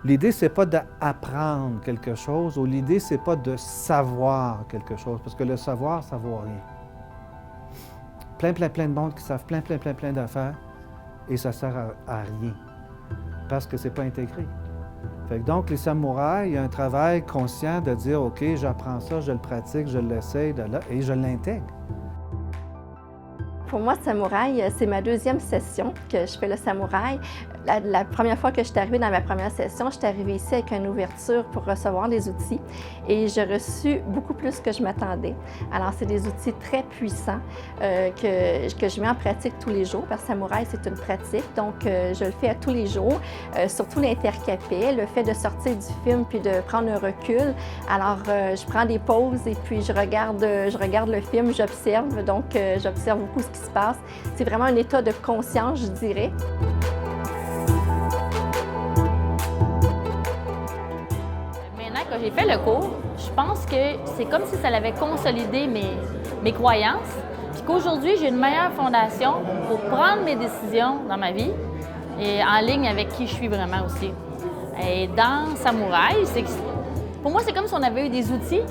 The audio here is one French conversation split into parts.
L'idée, c'est pas d'apprendre quelque chose, ou l'idée, c'est pas de savoir quelque chose, parce que le savoir, ça vaut rien. Plein de monde qui savent plein d'affaires, et ça sert à rien, parce que c'est pas intégré. Fait que donc, les samouraïs, il y a un travail conscient de dire, OK, j'apprends ça, je le pratique, je l'essaye, et je l'intègre. Pour moi, samouraï, c'est ma deuxième session que je fais le samouraï. La première fois que je suis arrivée dans ma première session, je suis arrivée ici avec une ouverture pour recevoir des outils et j'ai reçu beaucoup plus que je m'attendais. Alors, c'est des outils très puissants que je mets en pratique tous les jours parce que samouraï, c'est une pratique. Donc, je le fais à tous les jours, surtout l'intercapé, le fait de sortir du film puis de prendre un recul. Alors, je prends des pauses et puis je regarde le film, j'observe. Donc, j'observe beaucoup ce qui se passe. C'est vraiment un état de conscience, je dirais. Maintenant que j'ai fait le cours, je pense que c'est comme si ça avait consolidé mes croyances, puis qu'aujourd'hui, j'ai une meilleure fondation pour prendre mes décisions dans ma vie et en ligne avec qui je suis vraiment aussi. Et dans Samouraï, pour moi, c'est comme si on avait eu des outils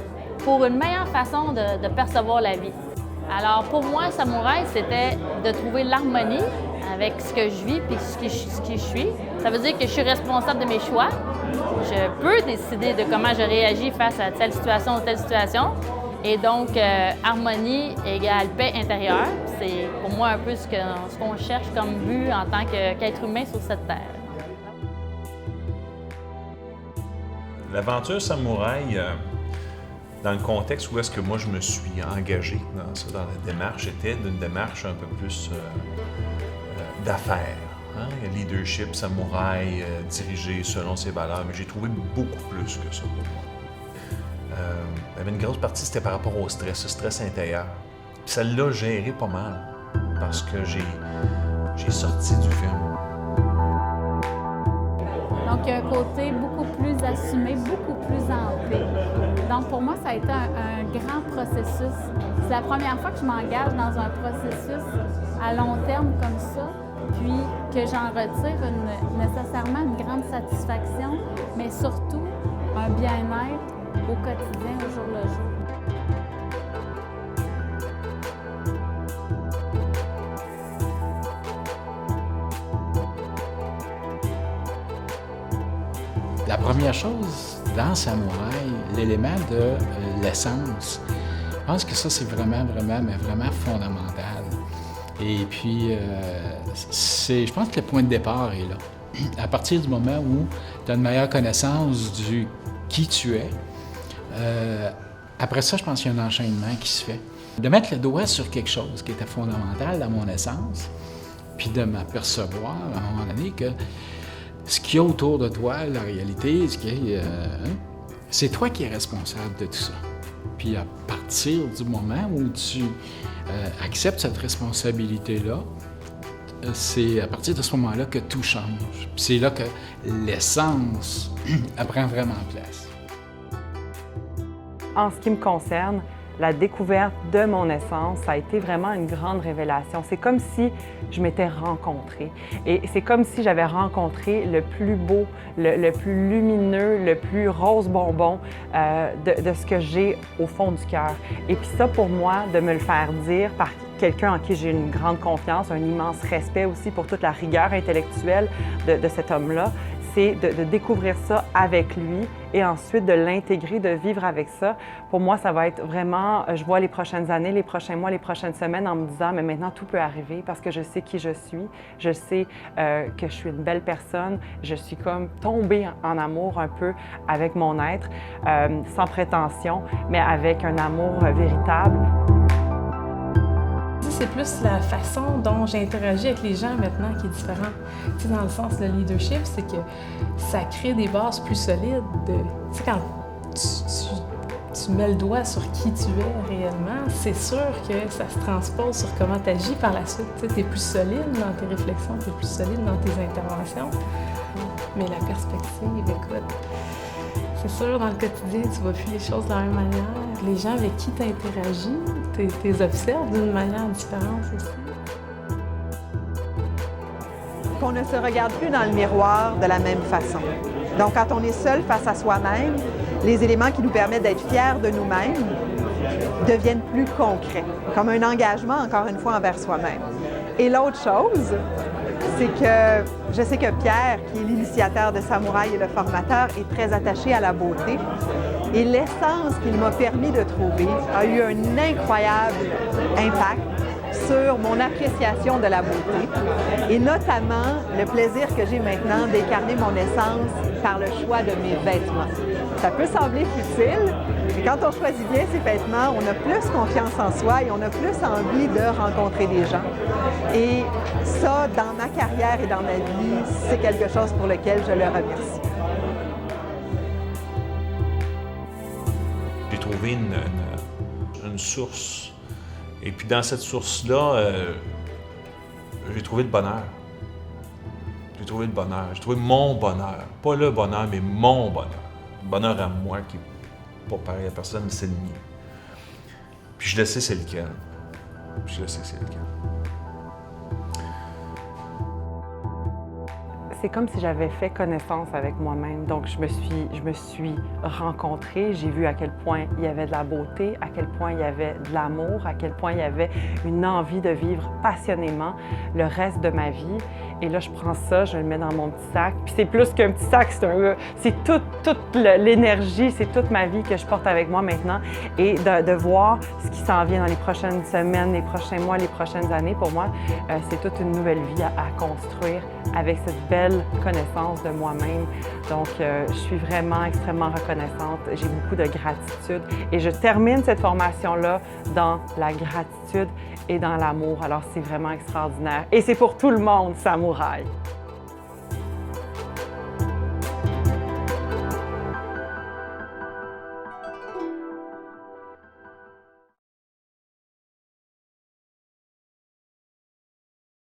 pour une meilleure façon de percevoir la vie. Alors pour moi, Samouraï, c'était de trouver l'harmonie avec ce que je vis et ce qui je suis. Ça veut dire que je suis responsable de mes choix. Je peux décider de comment je réagis face à telle situation ou telle situation. Et donc, harmonie égale paix intérieure. C'est pour moi un peu ce qu'on cherche comme but en tant qu'être humain sur cette terre. L'aventure Samouraï, dans le contexte où est-ce que moi je me suis engagé dans la démarche, était d'une démarche un peu plus d'affaires. Hein? Leadership, samouraï, dirigé selon ses valeurs, mais j'ai trouvé beaucoup plus que ça pour moi. Il y avait une grosse partie, c'était par rapport au stress intérieur. Puis ça l'a géré pas mal, parce que j'ai sorti du film. Donc, il y a un côté beaucoup plus assumé, beaucoup plus en paix. Donc, pour moi, ça a été un grand processus. C'est la première fois que je m'engage dans un processus à long terme comme ça, puis que j'en retire nécessairement une grande satisfaction, mais surtout un bien-être au quotidien, au jour le jour. La première chose dans Samouraï, l'élément de l'essence, je pense que ça, c'est vraiment fondamental. Et puis, je pense que le point de départ est là. À partir du moment où tu as une meilleure connaissance du qui tu es, après ça, je pense qu'il y a un enchaînement qui se fait. De mettre le doigt sur quelque chose qui était fondamental dans mon essence, puis de m'apercevoir à un moment donné que ce qu'il y a autour de toi, la réalité, c'est toi qui es responsable de tout ça. Puis à partir du moment où tu acceptes cette responsabilité-là, c'est à partir de ce moment-là que tout change. Puis c'est là que l'essence prend vraiment place. En ce qui me concerne, la découverte de mon essence, ça a été vraiment une grande révélation. C'est comme si je m'étais rencontrée. Et c'est comme si j'avais rencontré le plus beau, le plus lumineux, le plus rose bonbon de ce que j'ai au fond du cœur. Et puis ça, pour moi, de me le faire dire par quelqu'un en qui j'ai une grande confiance, un immense respect aussi pour toute la rigueur intellectuelle de cet homme-là, c'est de découvrir ça avec lui et ensuite de l'intégrer, de vivre avec ça. Pour moi, ça va être vraiment, je vois les prochaines années, les prochains mois, les prochaines semaines en me disant, mais maintenant tout peut arriver parce que je sais qui je suis, je sais que je suis une belle personne, je suis comme tombée en amour un peu avec mon être, sans prétention, mais avec un amour véritable. C'est plus la façon dont j'interagis avec les gens maintenant qui est différente. Tu sais, dans le sens de leadership, c'est que ça crée des bases plus solides. Tu sais, quand tu mets le doigt sur qui tu es réellement, c'est sûr que ça se transpose sur comment tu agis par la suite. Tu es plus solide dans tes réflexions, tu es plus solide dans tes interventions. Mais la perspective, écoute, c'est sûr, dans le quotidien, tu vois plus les choses de la même manière. Les gens avec qui tu interagis, tu les observes d'une manière différente aussi. Qu'on ne se regarde plus dans le miroir de la même façon. Donc, quand on est seul face à soi-même, les éléments qui nous permettent d'être fiers de nous-mêmes deviennent plus concrets, comme un engagement, encore une fois, envers soi-même. Et l'autre chose, c'est que je sais que Pierre, qui est l'initiateur de Samouraï et le formateur, est très attaché à la beauté. Et l'essence qu'il m'a permis de trouver a eu un incroyable impact sur mon appréciation de la beauté et notamment le plaisir que j'ai maintenant d'incarner mon essence par le choix de mes vêtements. Ça peut sembler futile, mais quand on choisit bien ses vêtements, on a plus confiance en soi et on a plus envie de rencontrer des gens. Et ça, dans ma carrière et dans ma vie, c'est quelque chose pour lequel je le remercie. J'ai trouvé une source. Et puis dans cette source-là, j'ai trouvé le bonheur. J'ai trouvé le bonheur. J'ai trouvé mon bonheur. Pas le bonheur, mais mon bonheur. Le bonheur à moi, qui n'est pas pareil à personne, mais c'est le mien. Puis je le sais, c'est lequel. Je le sais, c'est lequel. C'est comme si j'avais fait connaissance avec moi-même. Donc, je me suis rencontrée, j'ai vu à quel point il y avait de la beauté, à quel point il y avait de l'amour, à quel point il y avait une envie de vivre passionnément le reste de ma vie. Et là, je prends ça, je le mets dans mon petit sac. Puis c'est plus qu'un petit sac, c'est toute l'énergie, c'est toute ma vie que je porte avec moi maintenant. Et de voir ce qui s'en vient dans les prochaines semaines, les prochains mois, les prochaines années, pour moi, c'est toute une nouvelle vie à construire avec cette belle connaissance de moi-même. Donc, je suis vraiment extrêmement reconnaissante. J'ai beaucoup de gratitude et je termine cette formation-là dans la gratitude et dans l'amour. Alors, c'est vraiment extraordinaire. Et c'est pour tout le monde, Samouraï.